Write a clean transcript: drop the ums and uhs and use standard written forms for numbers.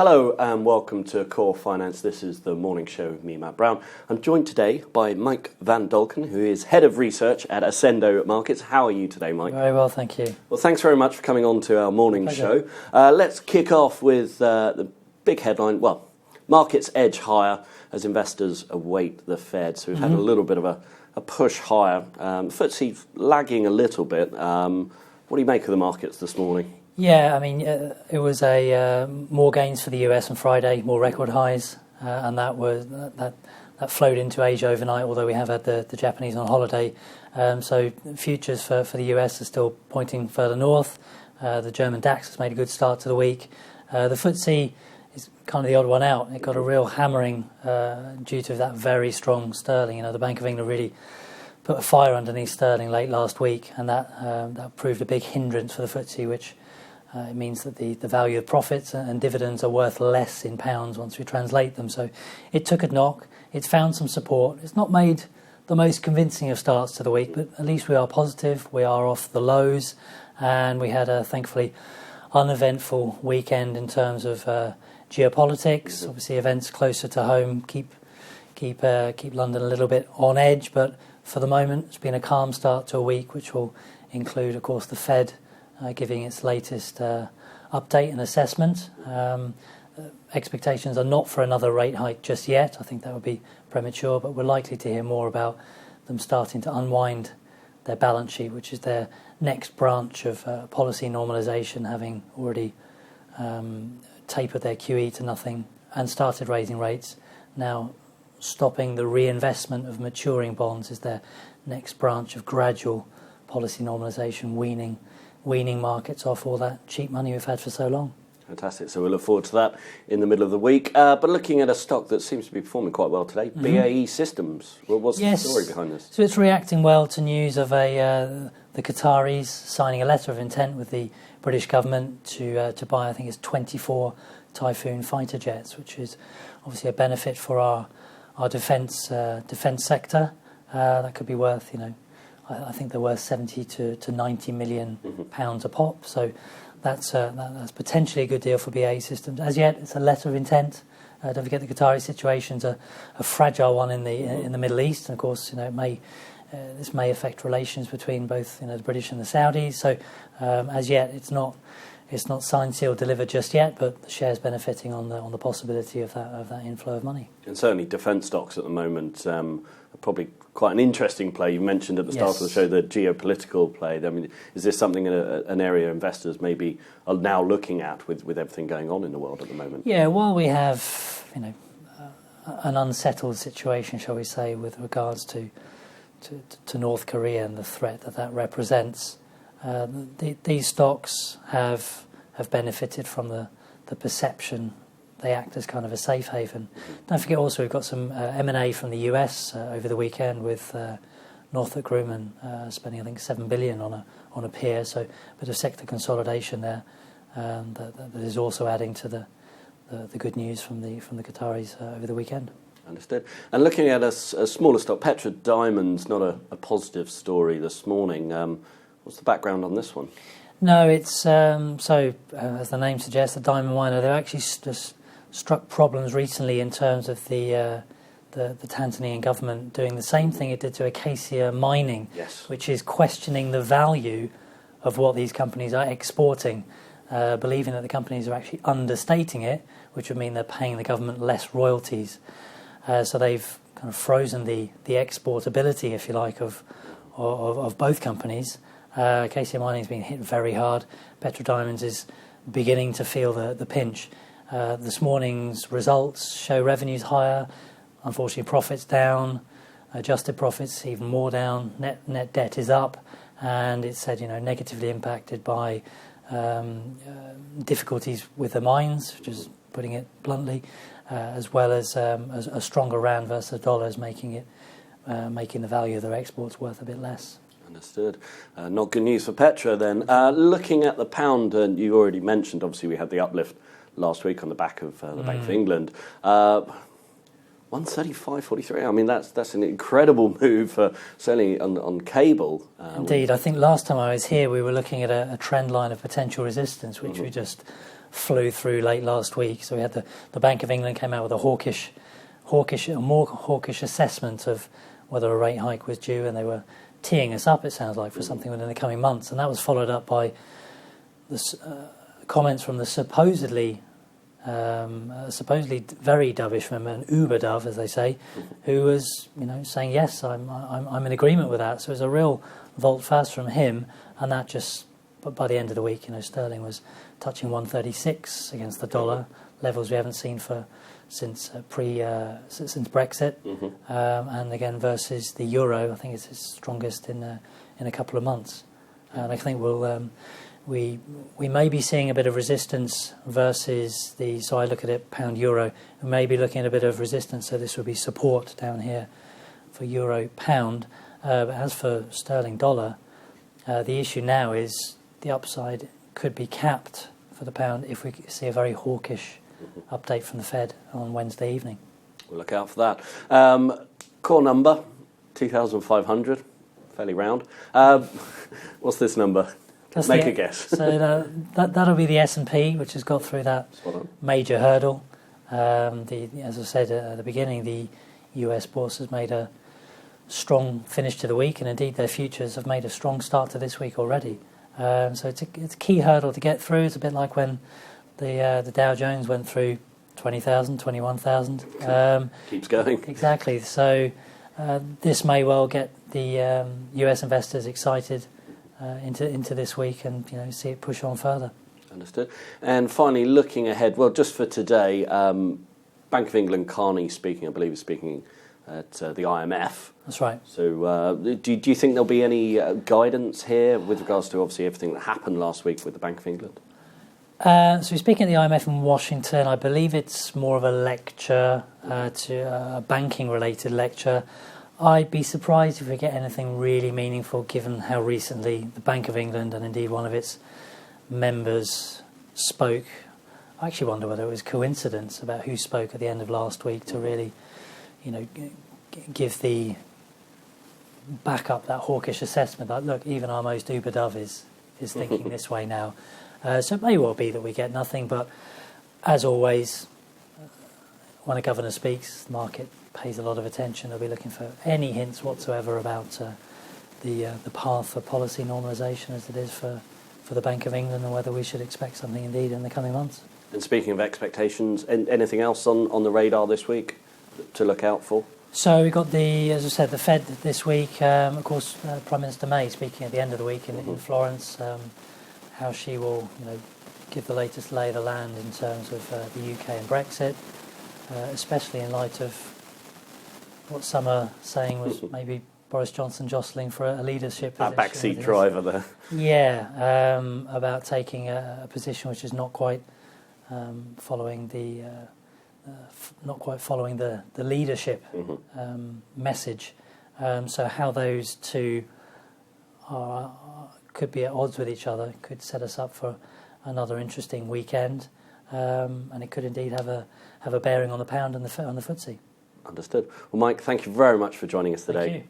Hello and welcome to Core Finance. This is the morning show with me, Matt Brown. I'm joined today by Mike Van Dulken, who is Head of Research at Accendo Markets. How are you today, Mike? Very well, thank you. Well, thanks very much for coming on to our morning show. Let's kick off with the big headline. Well, markets edge higher as investors await the Fed. So we've had a little bit of a push higher. FTSE lagging a little bit. What do you make of the markets this morning? Yeah, I mean, it was more gains for the US on Friday, more record highs, and that flowed into Asia overnight. Although we have had the Japanese on holiday, so futures for the US are still pointing further north. The German DAX has made a good start to the week. The FTSE is kind of the odd one out. It got a real hammering due to that very strong sterling. You know, the Bank of England really put a fire underneath sterling late last week, and that proved a big hindrance for the FTSE, which it means that the value of profits and dividends are worth less in pounds once we translate them. So it took a knock. It's found some support. It's not made the most convincing of starts to the week, but at least we are positive. We are off the lows, and we had a thankfully uneventful weekend in terms of geopolitics. Obviously, events closer to home keep London a little bit on edge, but for the moment, it's been a calm start to a week, which will include, of course, the Fed giving its latest update and assessment. Expectations are not for another rate hike just yet. I think that would be premature, but we're likely to hear more about them starting to unwind their balance sheet, which is their next branch of policy normalisation, having already tapered their QE to nothing and started raising rates. Now, stopping the reinvestment of maturing bonds is their next branch of gradual policy normalisation, weaning markets off all that cheap money we've had for so long. Fantastic. So we'll look forward to that in the middle of the week. But looking at a stock that seems to be performing quite well today, BAE Systems. Well, what's the story behind this? So it's reacting well to news of the Qataris signing a letter of intent with the British government to buy, I think it's 24 Typhoon fighter jets, which is obviously a benefit for our defence sector. That could be worth, I think they're worth 70 to 90 million pounds a pop. So that's potentially a good deal for BAE Systems. As yet, it's a letter of intent. Don't forget the Qatari situation's a fragile one in the Middle East, and of course, this may affect relations between both the British and the Saudis. So as yet, it's not signed, sealed, delivered just yet, but the share's benefiting on the possibility of that inflow of money. And certainly defence stocks at the moment are probably quite an interesting play. You mentioned at the start of the show the geopolitical play. I mean, is this something an area investors maybe are now looking at with everything going on in the world at the moment? Yeah, while we have an unsettled situation, shall we say, with regards to North Korea and the threat that represents, these stocks have benefited from the perception. They act as kind of a safe haven. Don't forget also we've got some M&A from the US over the weekend with Northrop Grumman spending I think $7 billion on a peer. So a bit of sector consolidation there that is also adding to the good news from the Qataris over the weekend. Understood. And looking at a smaller stock, Petra Diamonds, not a positive story this morning. What's the background on this one? No, it's as the name suggests, a diamond miner. They've actually just struck problems recently in terms of the Tanzanian government doing the same thing it did to Acacia Mining, which is questioning the value of what these companies are exporting, believing that the companies are actually understating it, which would mean they're paying the government less royalties. So they've kind of frozen the exportability, if you like, of both companies. Acacia Mining has been hit very hard. Petra Diamonds is beginning to feel the pinch. This morning's results show revenues higher, unfortunately profits down, adjusted profits even more down, net debt is up, and it's said negatively impacted by difficulties with the mines, which is putting it bluntly, as well as a stronger rand versus dollars, making the value of their exports worth a bit less. Understood. Not good news for Petra then. Looking at the pound, and you already mentioned, obviously we had the uplift last week on the back of the Bank of England. 135.43. I mean, that's an incredible move, certainly on cable. Indeed. I think last time I was here, we were looking at a trend line of potential resistance, which we just flew through late last week. So we had the Bank of England came out with a more hawkish assessment of whether a rate hike was due, and they were teeing us up, it sounds like, for something within the coming months. And that was followed up by the comments from the supposedly very dovish member, an uber dove, as they say, who was, saying yes, I'm in agreement with that. So it was a real volte-face from him, and that just, but by the end of the week, sterling was touching 136 against the dollar, levels we haven't seen since Brexit, and again versus the euro, I think it's its strongest in a couple of months, and I think we may be seeing a bit of resistance versus so I look at it pound euro, we may be looking at a bit of resistance, so this would be support down here for euro pound. But as for sterling dollar, the issue now is the upside could be capped for the pound if we see a very hawkish update from the Fed on Wednesday evening. We'll look out for that. Core number, 2,500, fairly round. What's this number? Make a guess. So that'll be the S&P, which has got through that major hurdle. As I said at the beginning, the US bourse has made a strong finish to the week, and indeed their futures have made a strong start to this week already. So it's a key hurdle to get through. It's a bit like when the Dow Jones went through 20,000, 21,000. Keeps going. Exactly. So this may well get the US investors excited into this week, and see it push on further. Understood. And finally, looking ahead, well, just for today, Bank of England, Carney speaking, I believe, is speaking at the IMF. That's right. So do you think there'll be any guidance here with regards to obviously everything that happened last week with the Bank of England? So we're speaking at the IMF in Washington. I believe it's more of a lecture, a banking-related lecture. I'd be surprised if we get anything really meaningful, given how recently the Bank of England and indeed one of its members spoke. I actually wonder whether it was coincidence about who spoke at the end of last week to really, give the back up that hawkish assessment. Like, look, even our most uber dove is thinking this way now. So it may well be that we get nothing, but as always, when a governor speaks, the market pays a lot of attention. They'll be looking for any hints whatsoever about the path for policy normalisation as it is for the Bank of England, and whether we should expect something indeed in the coming months. And speaking of expectations, anything else on the radar this week to look out for? So we've got as I said, the Fed this week. Of course, Prime Minister May speaking at the end of the week in Florence. How she will, give the latest lay of the land in terms of the UK and Brexit, especially in light of what some are saying was maybe Boris Johnson jostling for a leadership position. That backseat driver there. Yeah, about taking a position which is not quite following the leadership message. So how those two could be at odds with each other could set us up for another interesting weekend, and it could indeed have a bearing on the pound and on the FTSE. Understood. Well, Mike, thank you very much for joining us today. Thank you.